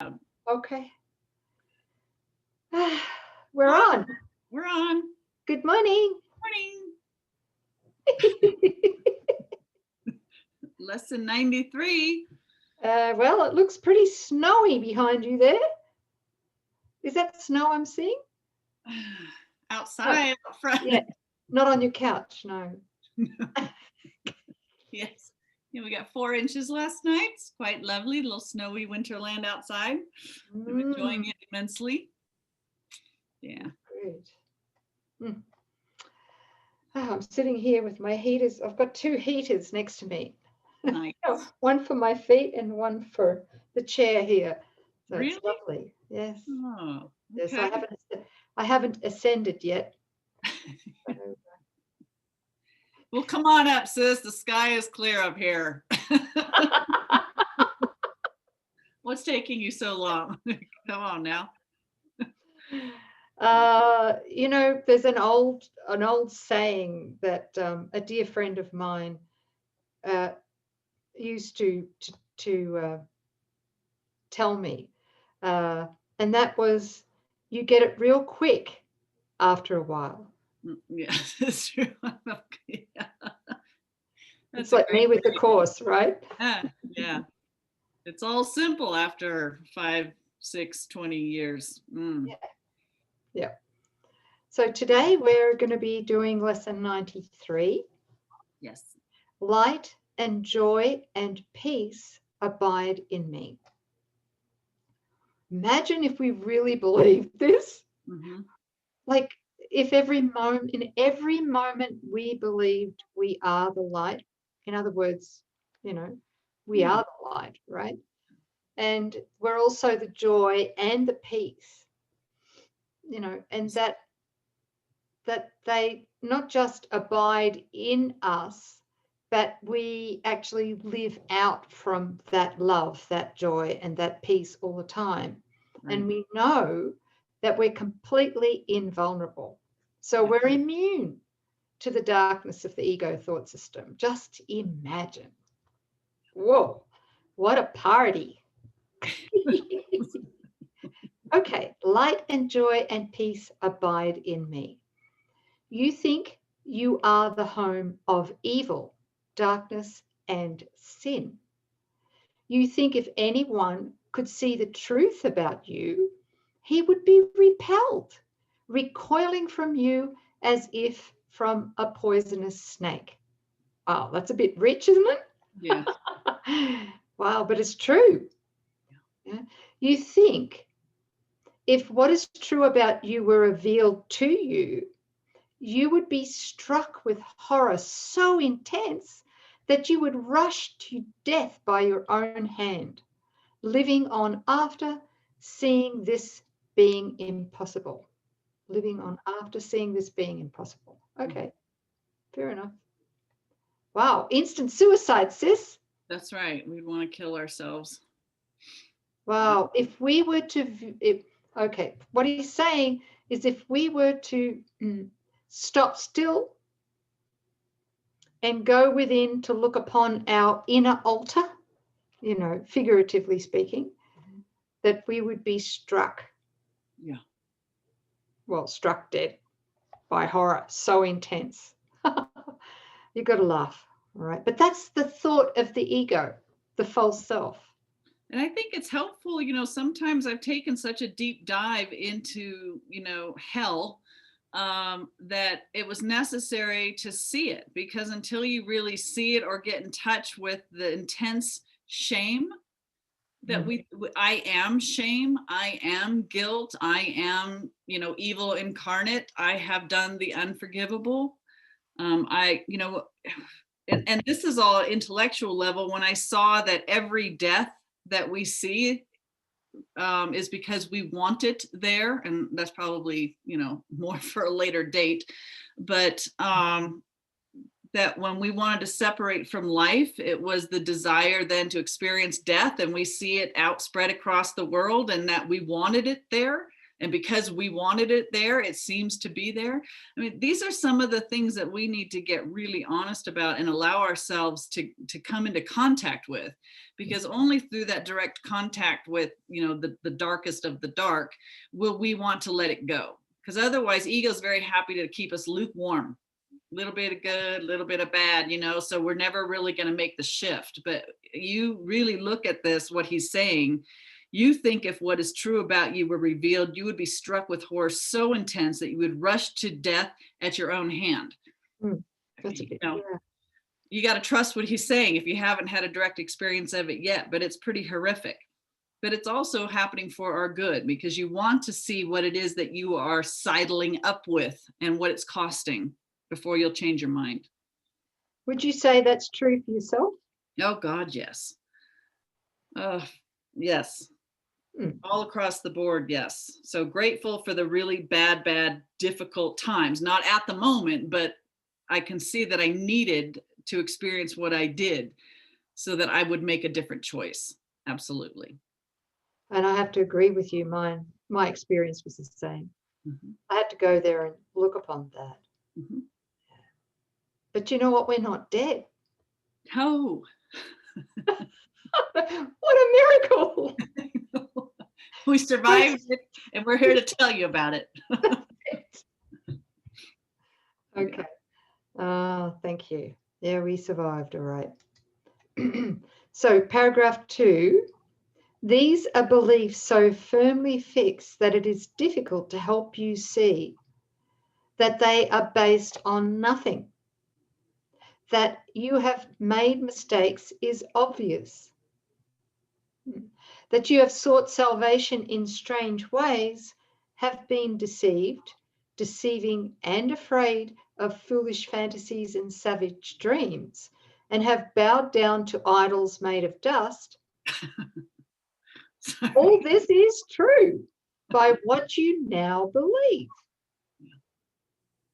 Okay. We're on. We're on. Good morning. Morning. Lesson 93. Well, it looks pretty snowy behind you there. Is that snow I'm seeing? Outside, out front. Yeah, not on your couch, no. Yes. Yeah, we got 4 inches last night. It's quite lovely, little snowy winterland outside. I'm enjoying it immensely. Yeah. Good. Oh, I'm sitting here with my heaters. I've got 2 heaters next to me. Nice. One for my feet and one for the chair here. So Really? It's lovely. Yes. Oh, Yes, okay. I haven't ascended yet. Well, come on up, sis. The sky is clear up here. What's taking you so long? Come on now. There's an old saying that a dear friend of mine used to tell me, and that was, you get it real quick after a while. Yeah, that's true. Okay. It's like me with the course, right? Yeah. It's all simple after 5, 6, 20 years. Yeah. So today we're going to be doing lesson 93. Yes. Light and joy and peace abide in me. Imagine if we really believed this. Mm-hmm. Like if in every moment we believed we are the light. In other words, we are the light, right? And we're also the joy and the peace, and that they not just abide in us, but we actually live out from that love, that joy, and that peace all the time. Right. And we know that we're completely invulnerable. So we're immune to the darkness of the ego thought system. Just imagine. Whoa, what a party. Okay, light and joy and peace abide in me. You think you are the home of evil, darkness, and sin. You think if anyone could see the truth about you, he would be repelled, recoiling from you as if from a poisonous snake. Oh, that's a bit rich, isn't it? Yeah. Wow, but it's true. Yeah. You think if what is true about you were revealed to you, you would be struck with horror so intense that you would rush to death by your own hand, living on after seeing this being impossible. Living on after seeing this being impossible. Okay, fair enough. Wow, instant suicide, sis. That's right. We'd want to kill ourselves. Wow, if we were to, what he's saying is if we were to stop still and go within to look upon our inner altar, figuratively speaking, that we would be struck. Yeah. Well, struck dead by horror, so intense. You've got to laugh, all right? But that's the thought of the ego, the false self. And I think it's helpful, sometimes I've taken such a deep dive into, hell, that it was necessary to see it, because until you really see it or get in touch with the intense shame that I am shame, I am guilt, I am, evil incarnate, I have done the unforgivable. And this is all intellectual level. When I saw that every death that we see is because we want it there, and that's probably more for a later date, but that when we wanted to separate from life, it was the desire then to experience death, and we see it outspread across the world, and that we wanted it there. And because we wanted it there, it seems to be there. I mean, these are some of the things that we need to get really honest about and allow ourselves to come into contact with, because only through that direct contact with, the darkest of the dark will we want to let it go. Because otherwise, ego is very happy to keep us lukewarm, a little bit of good, a little bit of bad, so we're never really going to make the shift. But you really look at this, what he's saying. You think if what is true about you were revealed, you would be struck with horror so intense that you would rush to death at your own hand. That's a bit, You got to trust what he's saying if you haven't had a direct experience of it yet, but it's pretty horrific. But it's also happening for our good, because you want to see what it is that you are sidling up with and what it's costing before you'll change your mind. Would you say that's true for yourself? Oh God, yes. Yes. All across the board, yes. So grateful for the really bad, difficult times. Not at the moment, but I can see that I needed to experience what I did so that I would make a different choice. Absolutely. And I have to agree with you. My experience was the same. I had to go there and look upon that. But you know what? We're not dead. No. What a miracle. We survived it, and we're here to tell you about it. Okay. Thank you. Yeah, we survived. All right. So paragraph 2, these are beliefs so firmly fixed that it is difficult to help you see that they are based on nothing. That you have made mistakes is obvious. That you have sought salvation in strange ways, have been deceived, deceiving and afraid of foolish fantasies and savage dreams, and have bowed down to idols made of dust. All this is true by what you now believe.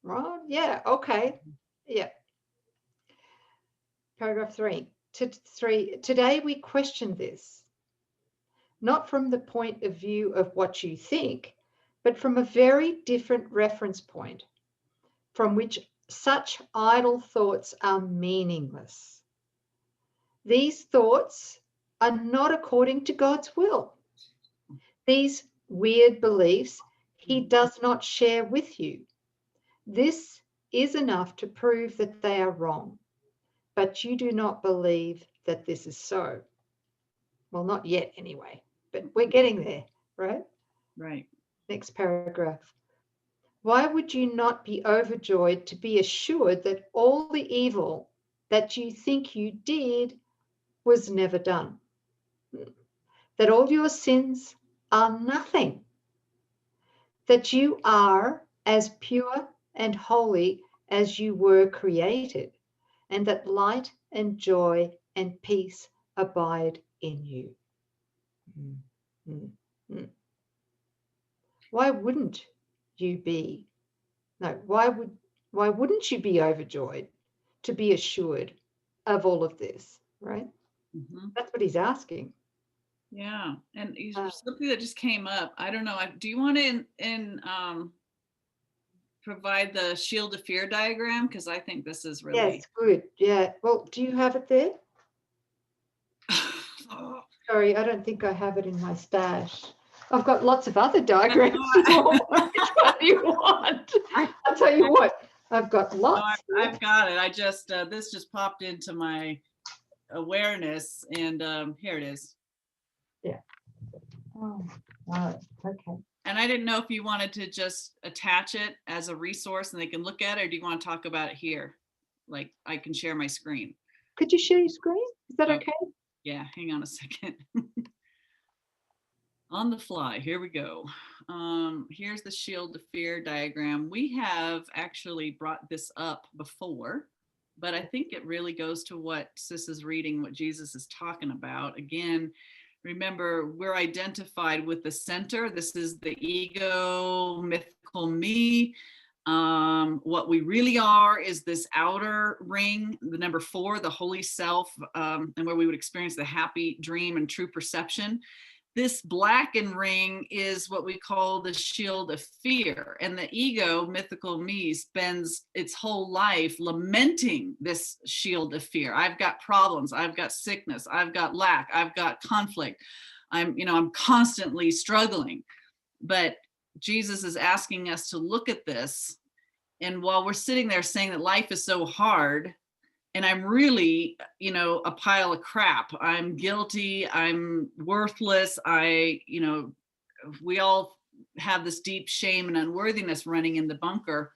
Right? Yeah, okay. Yeah. Paragraph 3. Today we question this, not from the point of view of what you think, but from a very different reference point, from which such idle thoughts are meaningless. These thoughts are not according to God's will. These weird beliefs he does not share with you. This is enough to prove that they are wrong, but you do not believe that this is so. Well, not yet anyway, but we're getting there, right? Right. Next paragraph. Why would you not be overjoyed to be assured that all the evil that you think you did was never done? That all your sins are nothing? That you are as pure and holy as you were created, and that light and joy and peace abide in you? Why wouldn't you be? No, why wouldn't you be overjoyed to be assured of all of this, right? That's what he's asking. Yeah, and something that just came up. I don't know. Do you want to provide the shield of fear diagram? Because I think this is really. Yes, good. Yeah. Well, do you have it there? Sorry, I don't think I have it in my stash. I've got lots of other diagrams. Which one do you want? I'll tell you what. I've got lots. No, I've got it. I just this just popped into my awareness, and here it is. Yeah. Oh, right. Okay. And I didn't know if you wanted to just attach it as a resource and they can look at it, or do you want to talk about it here? Like I can share my screen. Could you share your screen? Is that okay? Yeah, hang on a second. On the fly, here we go. Here's the shield of fear diagram. We have actually brought this up before, but I think it really goes to what Sis is reading, what Jesus is talking about. Again, remember, we're identified with the center. This is the ego, mythical me. What we really are is this outer ring, the number 4, the holy self, and where we would experience the happy dream and true perception. this blackened ring is what we call the shield of fear. And the ego, mythical me, spends its whole life lamenting this shield of fear. I've got problems, I've got sickness, I've got lack, I've got conflict. I'm constantly struggling. But Jesus is asking us to look at this. And while we're sitting there saying that life is so hard, and I'm really, a pile of crap. I'm guilty. I'm worthless. We all have this deep shame and unworthiness running in the bunker,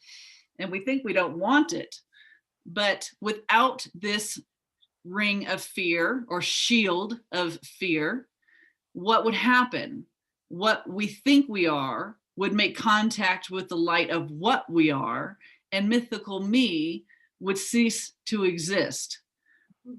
and we think we don't want it. But without this ring of fear or shield of fear, what would happen? What we think we are would make contact with the light of what we are, and mythical me would cease to exist.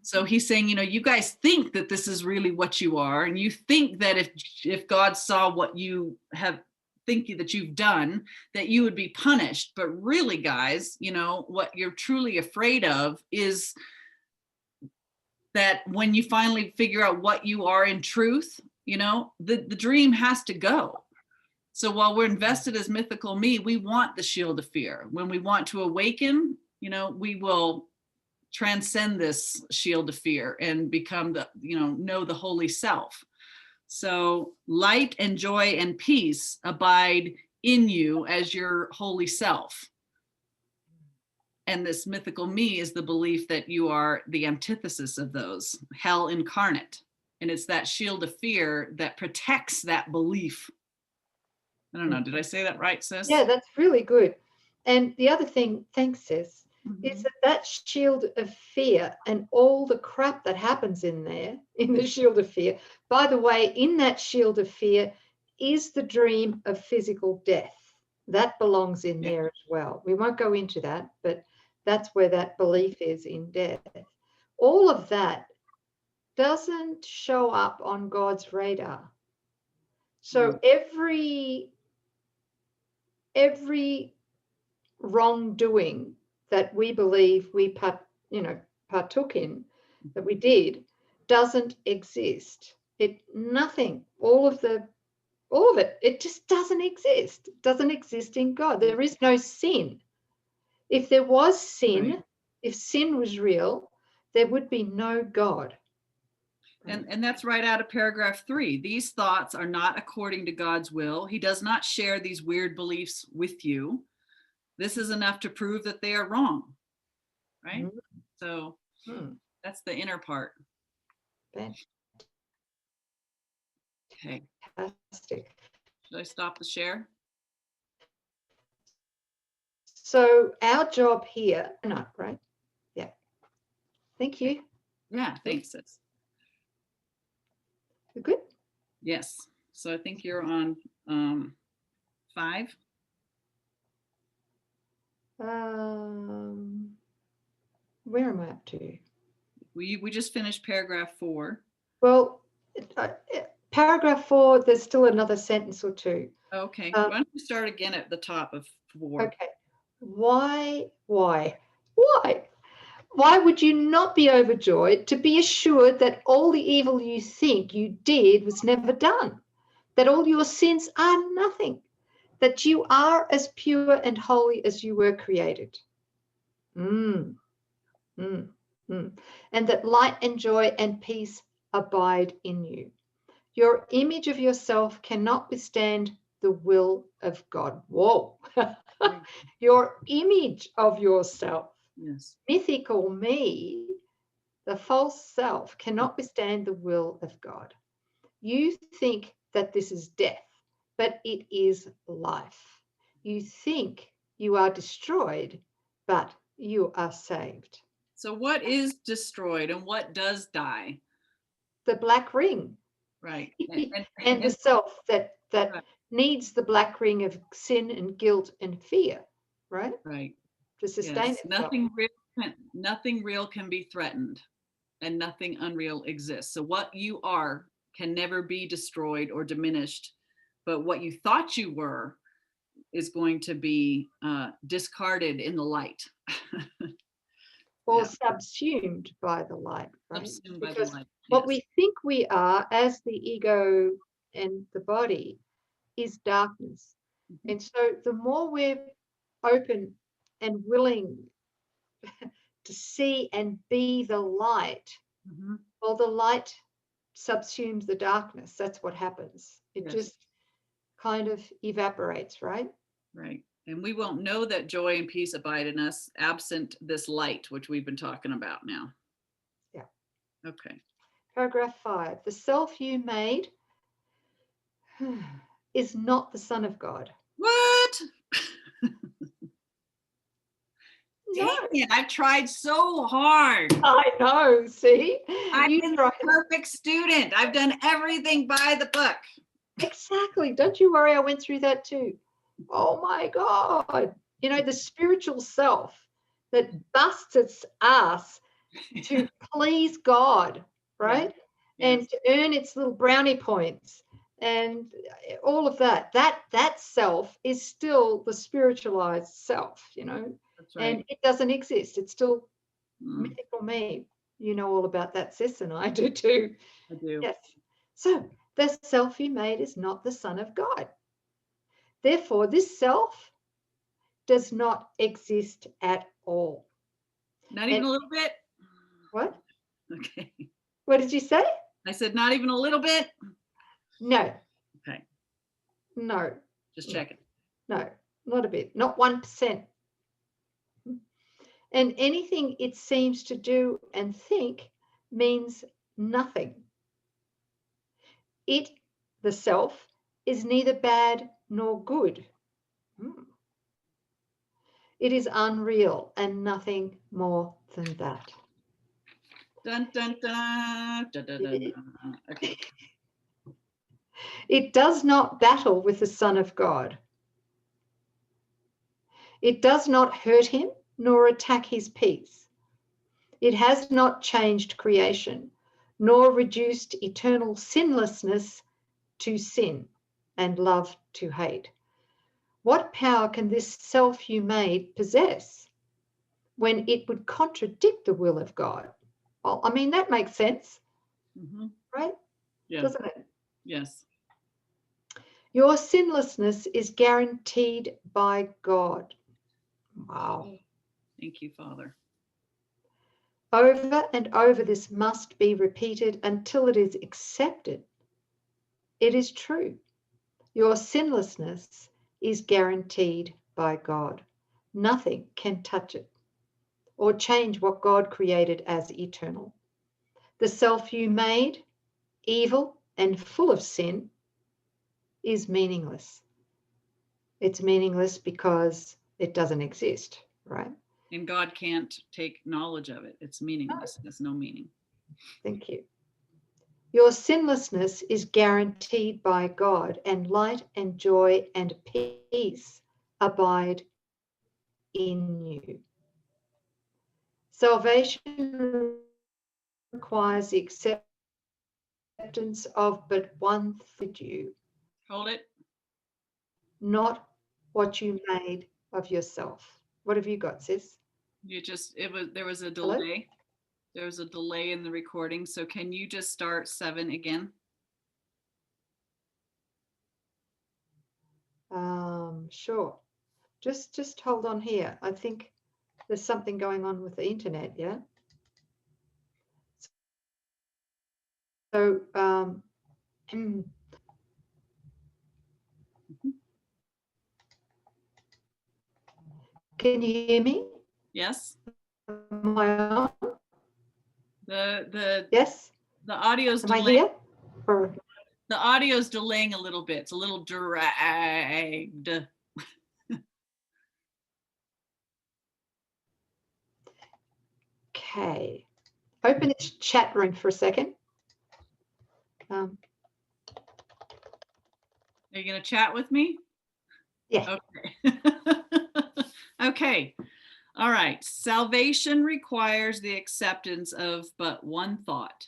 So he's saying, you guys think that this is really what you are, and you think that if God saw what you have, think that you've done, that you would be punished. But really, guys, what you're truly afraid of is that when you finally figure out what you are in truth, the dream has to go. So while we're invested as mythical me, we want the shield of fear. When we want to awaken, we will transcend this shield of fear and become know the holy self. So light and joy and peace abide in you as your holy self. And this mythical me is the belief that you are the antithesis of those, hell incarnate. And it's that shield of fear that protects that belief. I don't know, did I say that right, sis? Yeah, that's really good. And the other thing, thanks, sis, is that shield of fear and all the crap that happens in there, in the shield of fear. By the way, in that shield of fear is the dream of physical death. That belongs in there as well. We won't go into that, but that's where that belief is in death. All of that doesn't show up on God's radar. So every wrongdoing that we believe we partook in, that we did, doesn't exist. All of it, it just doesn't exist. It doesn't exist in God. There is no sin. If there was sin, right. If sin was real, there would be no God. And that's right out of paragraph 3. These thoughts are not according to God's will. He does not share these weird beliefs with you. This is enough to prove that they are wrong, right? So that's the inner part. Okay. Fantastic. Should I stop the share? So our job here, right? Yeah. Thank you. Yeah, thanks, sis. You're good? Yes. So I think you're on 5. Where am I up to? We just finished paragraph 4. Well, paragraph 4, there's still another sentence or two. Okay. Why don't you start again at the top of 4? Okay. Why would you not be overjoyed to be assured that all the evil you think you did was never done, that all your sins are nothing, that you are as pure and holy as you were created? And that light and joy and peace abide in you. Your image of yourself cannot withstand the will of God. Whoa. Your image of yourself. Yes. Mythical me, the false self, cannot withstand the will of God. You think that this is death, but it is life. You think you are destroyed, but you are saved. So what is destroyed and what does die? The black ring. Right. And the self that right. needs the black ring of sin and guilt and fear, right? Right. To sustain itself. Nothing real can be threatened, and nothing unreal exists. So what you are can never be destroyed or diminished, but what you thought you were is going to be discarded in the light. Or subsumed by the light, right? Subsumed by because the light. what we think we are, as the ego and the body is darkness. Mhm. And so the more we're open and willing to see and be the light, Mhm. well, the light subsumes the darkness. That's what happens. It Yes. just kind of evaporates, right? Right. And we won't know that joy and peace abide in us absent this light, which we've been talking about now. Yeah. Okay. Paragraph 5. The self you made is not the Son of God. What? No, Dang it. I've tried so hard. I know. See, I've you been tried. a perfect student. I've done everything by the book. Exactly. Don't you worry. I went through that too. Oh my God. You know, the spiritual self that busts its ass to please God, right? Yes. And to earn its little brownie points and all of that. That self is still the spiritualized self, you know, That's right. and it doesn't exist. It's still Mm, mythical me. You know all about that, sis, and I do too. I do. Yes. So the self you made is not the Son of God. Therefore, this self does not exist at all. Not even And a little bit? what? Okay. What did you say? I said not even a little bit? No, Okay. no, Just no, checking. no, not a bit, not 1%. And anything it seems to do and think means nothing. It, the self, is neither bad nor good. Hmm. It is unreal and nothing more than that. Dun, dun, dun, dun, dun, dun, dun. Okay. It does not battle with the Son of God. It does not hurt him nor attack his peace. It has not changed creation, nor reduced eternal sinlessness to sin and love to hate. What power can this self you made possess when it would contradict the will of God? Well, I mean, that makes sense, Mm-hmm. right? Yeah. Doesn't it? Yes. Your sinlessness is guaranteed by God. Wow. Thank you, Father. Over and over, this must be repeated until it is accepted. It is true. Your sinlessness is guaranteed by God. Nothing can touch it or change what God created as eternal. The self you made, evil and full of sin, is meaningless. It's meaningless because it doesn't exist, right? And God can't take knowledge of it. It's meaningless. It has no meaning. Thank you. Your sinlessness is guaranteed by God, and light and joy and peace abide in you. Salvation requires the acceptance of but one thing, you, Hold it. not what you made of yourself. What have you got, sis? There was a Hello? delay. There was a delay in the recording. So can you just start 7 again? Sure. Just hold on here. I think there's something going on with the internet, yeah? So, can you hear me? Yes. Am I on? The Yes? the audio's Am I delaying. here? Or The audio's delaying a little bit. It's a little dragged. okay. Open this chat room for a second. Are you going to chat with me? Yeah. Okay. Okay. All right. Salvation requires the acceptance of but one thought.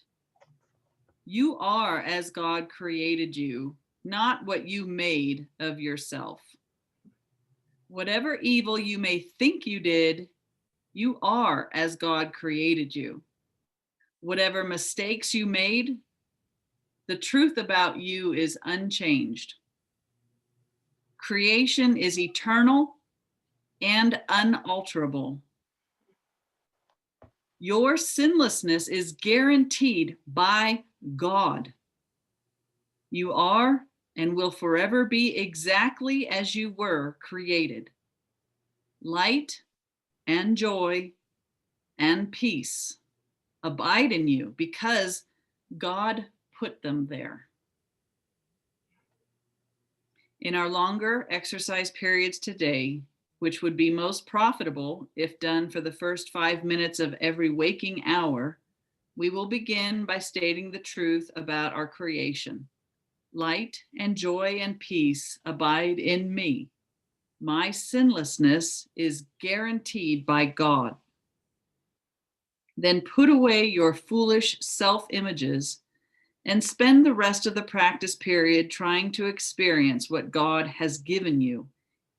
You are as God created you, not what you made of yourself. Whatever evil you may think you did, you are as God created you. Whatever mistakes you made, The truth about you is unchanged. Creation is eternal and unalterable. Your sinlessness is guaranteed by God. You are and will forever be exactly as you were created. Light and joy and peace abide in you because God put them there. In our longer exercise periods today, which would be most profitable if done for the first 5 minutes of every waking hour, we will begin by stating the truth about our creation. Light and joy and peace abide in me. My sinlessness is guaranteed by God. Then put away your foolish self-images and spend the rest of the practice period trying to experience what God has given you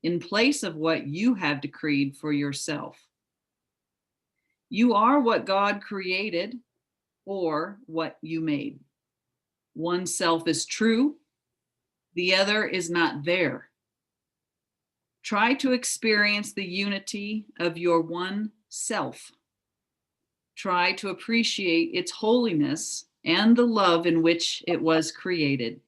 in place of what you have decreed for yourself. You are what God created or what you made. One self is true, the other is not there. Try to experience the unity of your one self. Try to appreciate its holiness and the love in which it was created.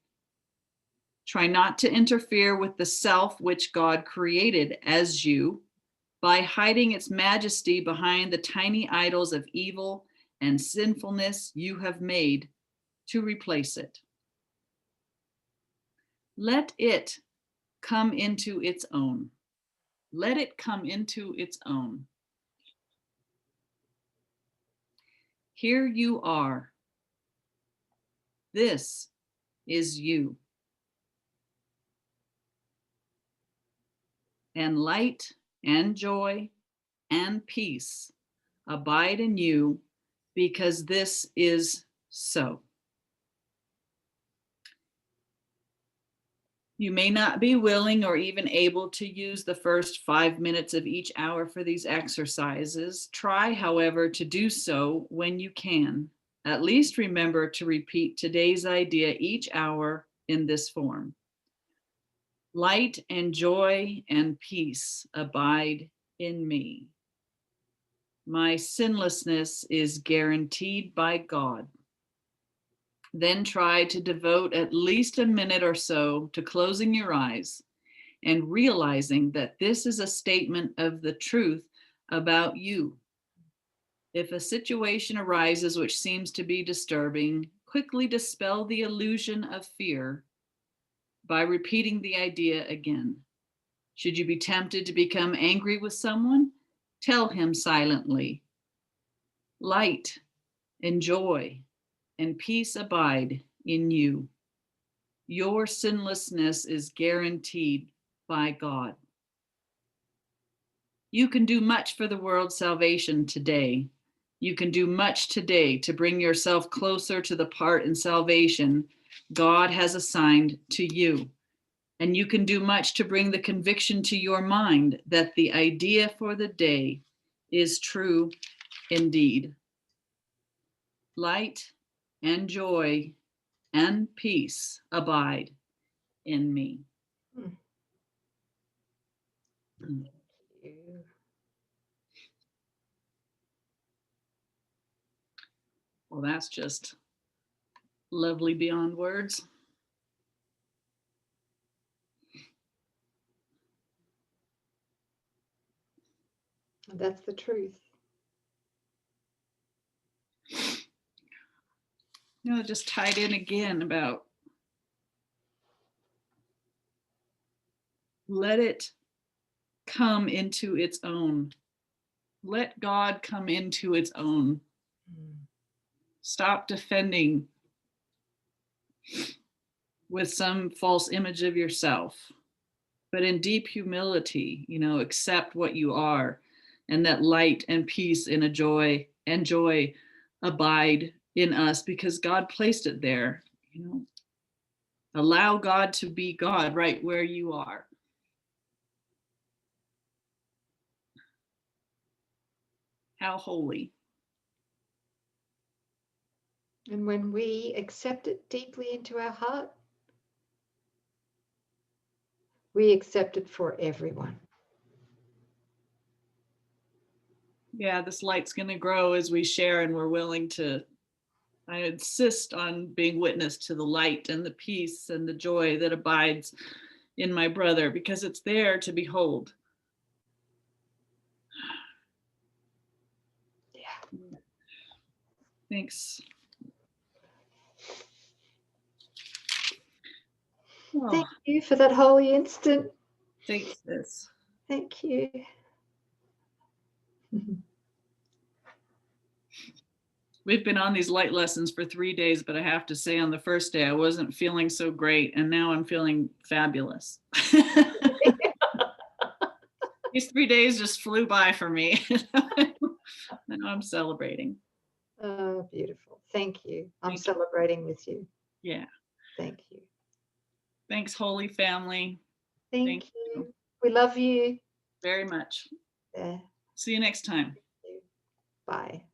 Try not to interfere with the self which God created as you by hiding its majesty behind the tiny idols of evil and sinfulness you have made to replace it. Let it come into its own. Let it come into its own. Here you are. This is you. And light and joy and peace abide in you because this is so. You may not be willing or even able to use the first 5 minutes of each hour for these exercises. Try, however, to do so when you can. At least remember to repeat today's idea each hour in this form. Light and joy and peace abide in me. My sinlessness is guaranteed by God. Then try to devote at least a minute or so to closing your eyes and realizing that this is a statement of the truth about you. If a situation arises which seems to be disturbing, quickly dispel the illusion of fear by repeating the idea again. Should you be tempted to become angry with someone, tell him silently, light and joy and peace abide in you. Your sinlessness is guaranteed by God. You can do much for the world's salvation today. You can do much today to bring yourself closer to the part in salvation God has assigned to you. And you can do much to bring the conviction to your mind that the idea for the day is true indeed. Light and joy and peace abide in me. Thank you. Well, that's just lovely beyond words. That's the truth. You know, just tied in again about let it come into its own. Let God come into its own. Stop defending with some false image of yourself, but in deep humility, accept what you are, and that light and peace and joy abide in us because God placed it there. Allow God to be God right where you are. How holy. And when we accept it deeply into our heart, we accept it for everyone. Yeah, this light's going to grow as we share, and we're willing to. I insist on being witness to the light and the peace and the joy that abides in my brother, because it's there to behold. Yeah. Thanks. Thank you for that holy instant. Thanks, sis. Thank you. We've been on these light lessons for 3 days, but I have to say on the first day, I wasn't feeling so great. And now I'm feeling fabulous. These 3 days just flew by for me. Now I'm celebrating. Oh, beautiful. Thank you. I'm celebrating with you. Yeah. Thank you. Thanks, Holy Family. Thank you. We love you. Very much. Yeah. See you next time. Bye.